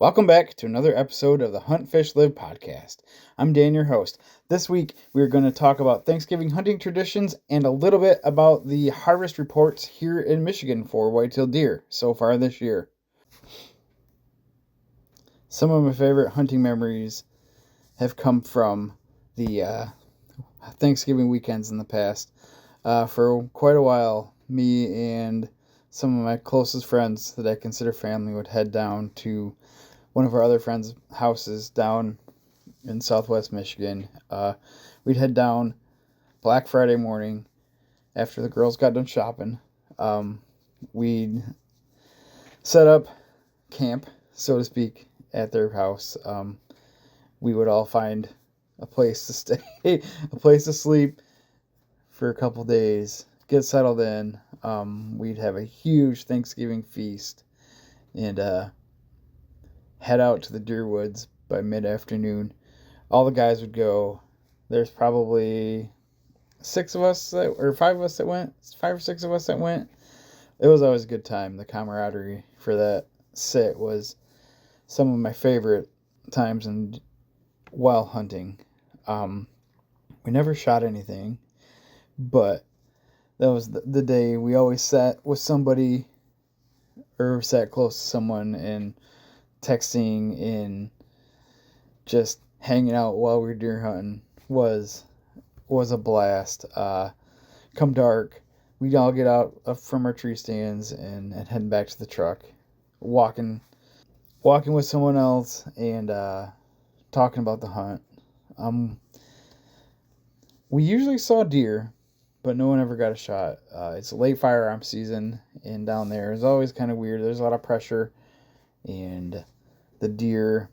Welcome back to another episode of the Hunt, Fish, Live podcast. I'm Dan, your host. This week, we're going to talk about Thanksgiving hunting traditions and a little bit about the harvest reports here in Michigan for whitetail deer so far this year. Some of my favorite hunting memories have come from the Thanksgiving weekends in the past. For quite a while, me and some of my closest friends that I consider family would head down to one of our other friends' houses down in southwest Michigan. We'd head down Black Friday morning after the girls got done shopping. We'd set up camp, so to speak, at their house. We would all find a place to stay, a place to sleep for a couple days, get settled in. We'd have a huge Thanksgiving feast and head out to the deer woods by mid-afternoon. All the guys would go. There's probably 5 of us that went. 5 or 6 of us that went. It was always a good time. The camaraderie for that sit was some of my favorite times while hunting. We never shot anything, but that was the day we always sat with somebody or sat close to someone and texting and just hanging out while we were deer hunting was a blast. Come dark, we'd all get out from our tree stands and head back to the truck, walking with someone else and talking about the hunt. We usually saw deer, but no one ever got a shot. It's late firearm season, and down there is always kind of weird. There's a lot of pressure, and the deer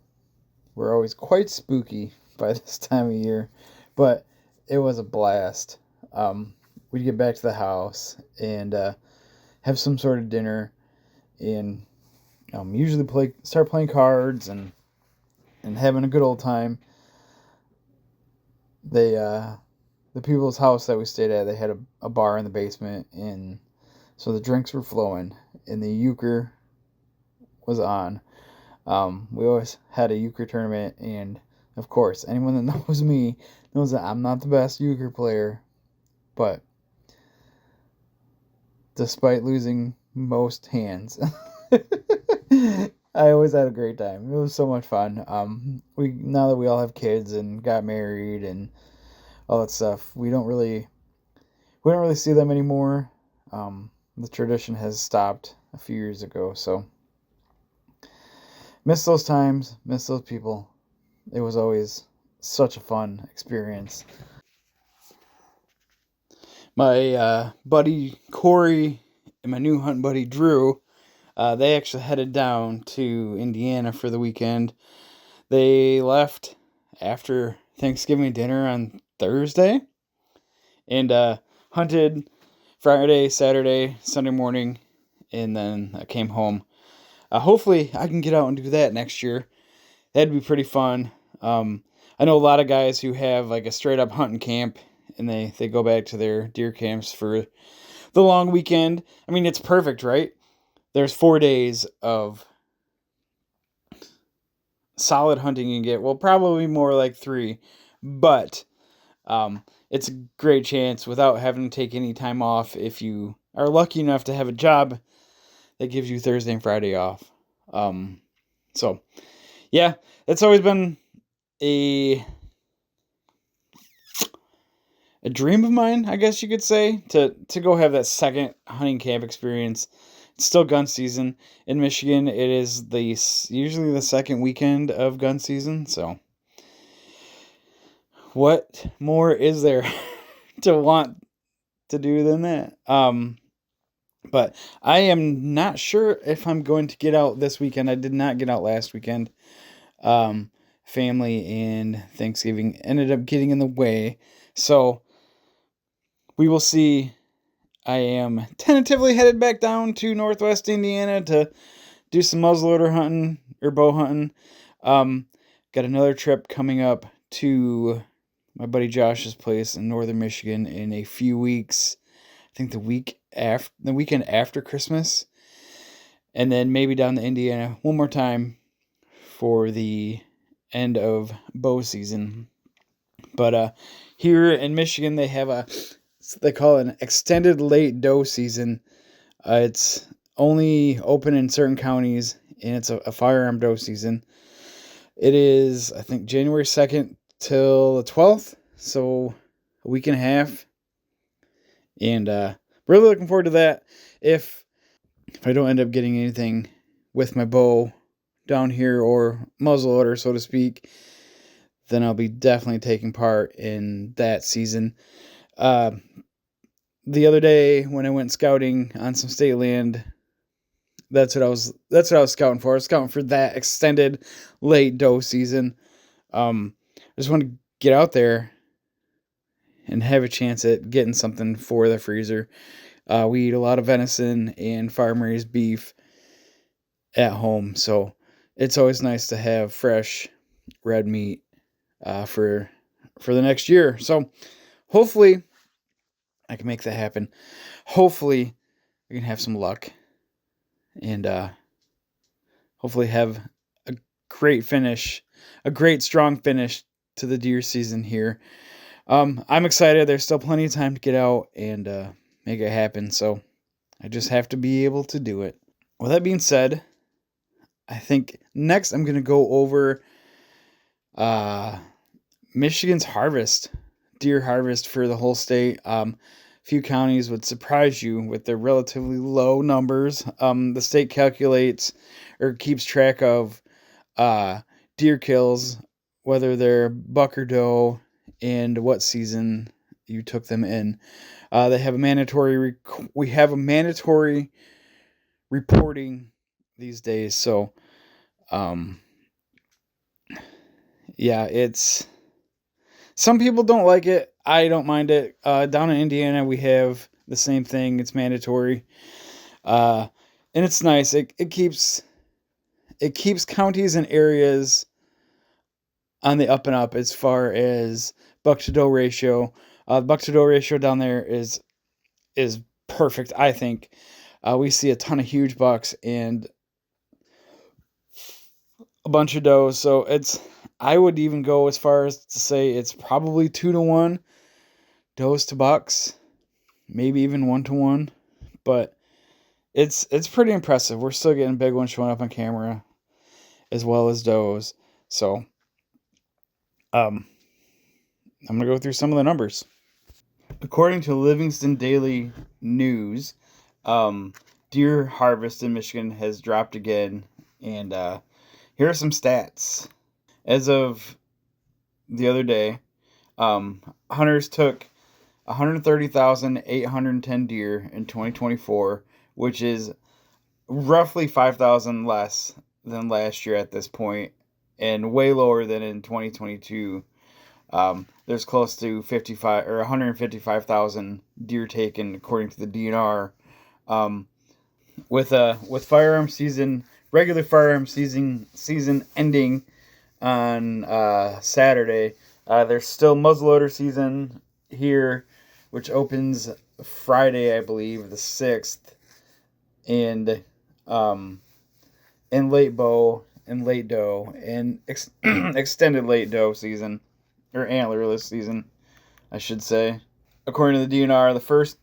were always quite spooky by this time of year, but it was a blast. We'd get back to the house and have some sort of dinner, and usually start playing cards and having a good old time. The people's house that we stayed at, they had a bar in the basement, and so the drinks were flowing, and the euchre was on. We always had a euchre tournament, and of course, anyone that knows me knows that I'm not the best euchre player, but despite losing most hands, I always had a great time. It was so much fun. Now that we all have kids and got married and all that stuff, we don't really see them anymore. The tradition has stopped a few years ago, so miss those times, miss those people. It was always such a fun experience. My buddy Corey and my new hunting buddy Drew, they actually headed down to Indiana for the weekend. They left after Thanksgiving dinner on Thursday and hunted Friday, Saturday, Sunday morning, and then I came home. Hopefully I can get out and do that next year. That'd be pretty fun. I know a lot of guys who have like a straight up hunting camp and they go back to their deer camps for the long weekend. I mean, it's perfect, right? There's 4 days of solid hunting you can get. Well, probably more like 3, but it's a great chance without having to take any time off if you are lucky enough to have a job that gives you Thursday and Friday off. So yeah, it's always been a dream of mine, I guess you could say, to go have that second hunting camp experience. It's still gun season in Michigan. It is usually the second weekend of gun season. So what more is there to want to do than that? But I am not sure if I'm going to get out this weekend. I did not get out last weekend. Family and Thanksgiving ended up getting in the way. So we will see. I am tentatively headed back down to Northwest Indiana to do some muzzleloader hunting or bow hunting. Got another trip coming up to my buddy Josh's place in northern Michigan in a few weeks. I think the weekend after Christmas, and then maybe down to Indiana one more time for the end of bow season. But here in Michigan, they have they call it an extended late doe season. It's only open in certain counties, and it's a firearm doe season. It is, I think, January 2nd till the 12th, so a week and a half. And really looking forward to that. If I don't end up getting anything with my bow down here, or muzzleloader, so to speak, then I'll be definitely taking part in that season. The other day when I went scouting on some state land, that's what I was scouting for. I was scouting for that extended late doe season. I just want to get out there and have a chance at getting something for the freezer. We eat a lot of venison and farm-raised beef at home, so it's always nice to have fresh red meat for the next year. So hopefully I can make that happen. Hopefully I can have some luck, and hopefully have a great strong finish to the deer season here. I'm excited. There's still plenty of time to get out and make it happen, so I just have to be able to do it. With that being said, I think next I'm going to go over Michigan's deer harvest for the whole state. Few counties would surprise you with their relatively low numbers. The state calculates or keeps track of deer kills, whether they're buck or doe, and what season you took them in. They have a mandatory. We have a mandatory reporting these days, so yeah, it's. Some people don't like it. I don't mind it. Down in Indiana, we have the same thing. It's mandatory, and it's nice. It keeps counties and areas on the up and up as far as buck to doe ratio. Buck to doe ratio down there is perfect, I think. We see a ton of huge bucks and a bunch of does, so I would even go as far as to say it's probably 2-to-1 does to bucks, maybe even 1-to-1, but it's pretty impressive. We're still getting big ones showing up on camera as well as does. So I'm gonna go through some of the numbers. According to Livingston Daily News, deer harvest in Michigan has dropped again, and here are some stats. As of the other day, hunters took 130,810 deer in 2024, which is roughly 5,000 less than last year at this point, and way lower than in 2022. There's close to 155,000 deer taken according to the DNR. With regular firearm season ending on Saturday, there's still muzzleloader season here, which opens Friday, I believe, the 6th, and late bow and late doe and extended late doe season, or antlerless season, I should say. According to the DNR, the first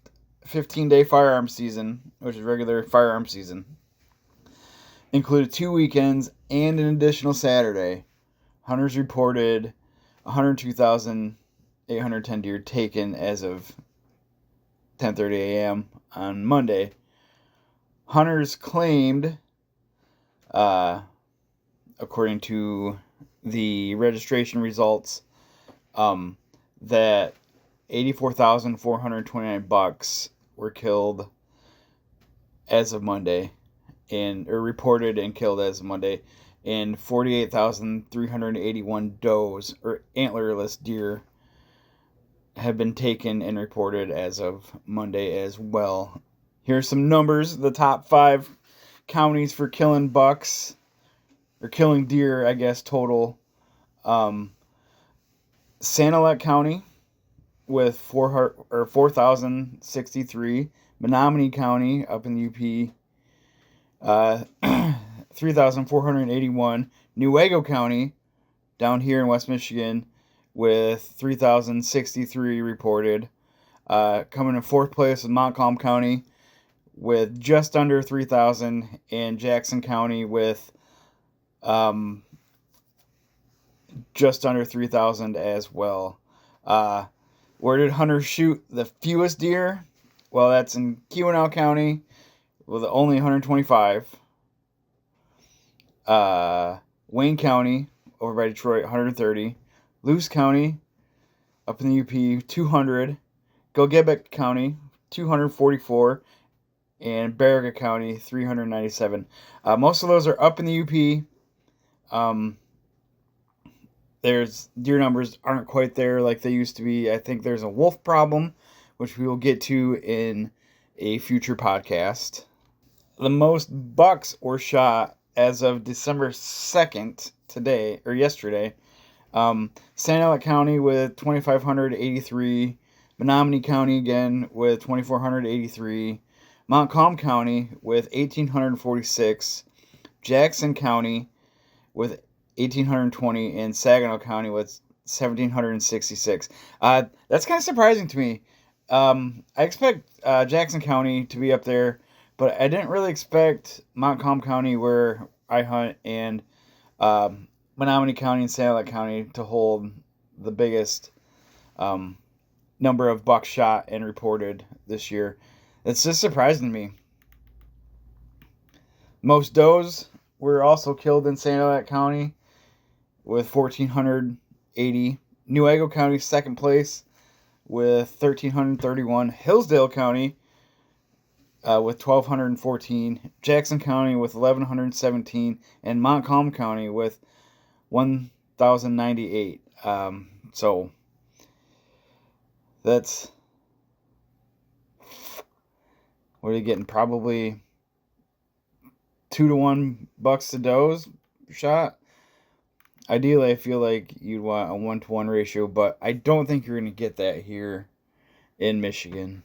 15-day firearm season, which is regular firearm season, included 2 weekends and an additional Saturday. Hunters reported 102,810 deer taken as of 10:30 a.m. on Monday. Hunters claimed, according to the registration results, that 84,429 bucks were killed as of Monday, or reported and killed as of Monday, and 48,381 does, or antlerless deer, have been taken and reported as of Monday as well. Here's some numbers. The top 5 counties for killing bucks, or killing deer, I guess, total. Sanilac County with 4,063. Menominee County up in the UP, 3,481. Newaygo County, down here in West Michigan, with 3,063 reported. Coming in fourth place with Montcalm County with just under 3,000, and Jackson County with just under 3,000 as well. Where did hunters shoot the fewest deer? Well, that's in Keweenaw County with only 125. Wayne County, over by Detroit, 130. Luce County, up in the UP, 200. Gilgibbock County, 244. And Baraga County, 397. Most of those are up in the UP. There's deer numbers aren't quite there like they used to be. I think there's a wolf problem, which we will get to in a future podcast. The most bucks were shot as of December 2nd, yesterday. St. Albert County with 2,583. Menominee County again with 2,483. Montcalm County with 1,846. Jackson County with 1,820, and Saginaw County with 1,766. That's kind of surprising to me. I expect Jackson County to be up there, but I didn't really expect Montcalm County, where I hunt, and Menominee County and Saginaw County to hold the biggest number of bucks shot and reported this year. It's just surprising to me. Most does were also killed in St. Albert County with 1,480. Newaygo County, second place with 1,331. Hillsdale County with 1,214. Jackson County with 1,117. And Montcalm County with 1,098. So that's... what are you getting? Probably 2-to-1 bucks to does shot. Ideally, I feel like you'd want a 1-to-1 ratio, but I don't think you're going to get that here in Michigan.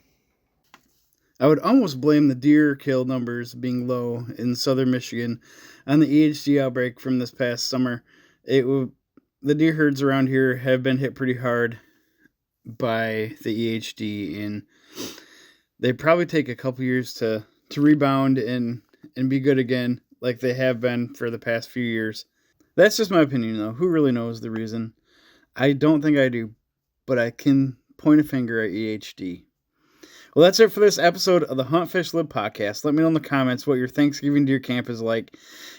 I would almost blame the deer kill numbers being low in southern Michigan on the EHD outbreak from this past summer. The deer herds around here have been hit pretty hard by the EHD, and they probably take a couple years to rebound and be good again, like they have been for the past few years. That's just my opinion, though. Who really knows the reason? I don't think I do, but I can point a finger at EHD. Well, that's it for this episode of the Hunt, Fish, Live podcast. Let me know in the comments what your Thanksgiving deer camp is like,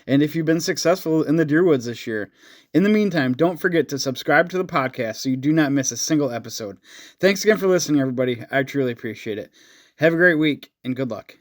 and if you've been successful in the deer woods this year. In the meantime, don't forget to subscribe to the podcast so you do not miss a single episode. Thanks again for listening, everybody. I truly appreciate it. Have a great week, and good luck.